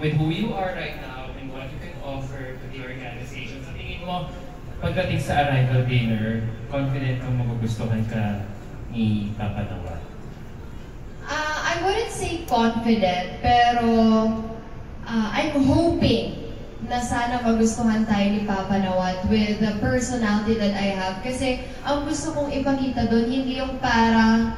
with who you are right now and what you can offer to the organization. Sa tingin mo, pagdating sa arrival dinner, confident kang magugustuhan ka ni Papa Nawat? I wouldn't say confident, pero I'm hoping na sana magustuhan tayo ni Papa Nawat with the personality that I have. Kasi ang gusto kong ipakita doon, hindi yung parang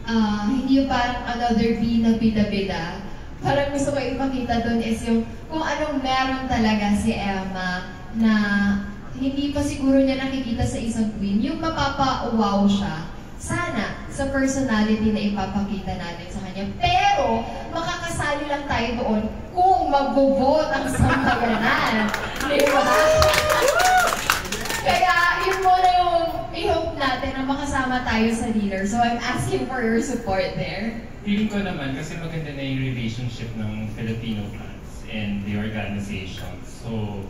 another bina bida-bida. Parang gusto ko ipakita doon is yung kung anong meron talaga si Emma na hindi pa siguro niya nakikita sa isang queen, yung mapapa-wow siya. Sana sa personality na ipapakita natin sa kanya. Pero makakasali lang tayo doon kung magbo-vote ang sambayanan. Di ba? Kaya yun muna yung i-hope natin na makasama tayo sa dinner. So I'm asking for your support there. Feeling ko naman kasi maganda na yung relationship ng Filipino fans and the organization. So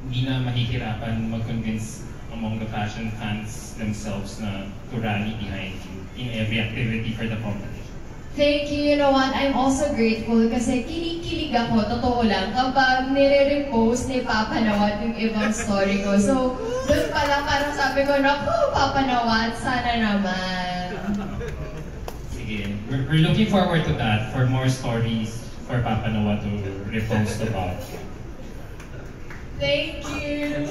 hindi na mahihirapan mag-convince among the fashion fans themselves na to rally behind you in every activity for the competition. Thank you. You know what? I'm also grateful kasi kilig-kilig ako, totoo lang, kapag nire-repost ni Papa Nawat yung ibang story ko. So, doon pala parang sabi ko, naku, Papa Nawat, sana naman. Sige, we're looking forward to that, for more stories for Papa Nawat to repost about. Thank you.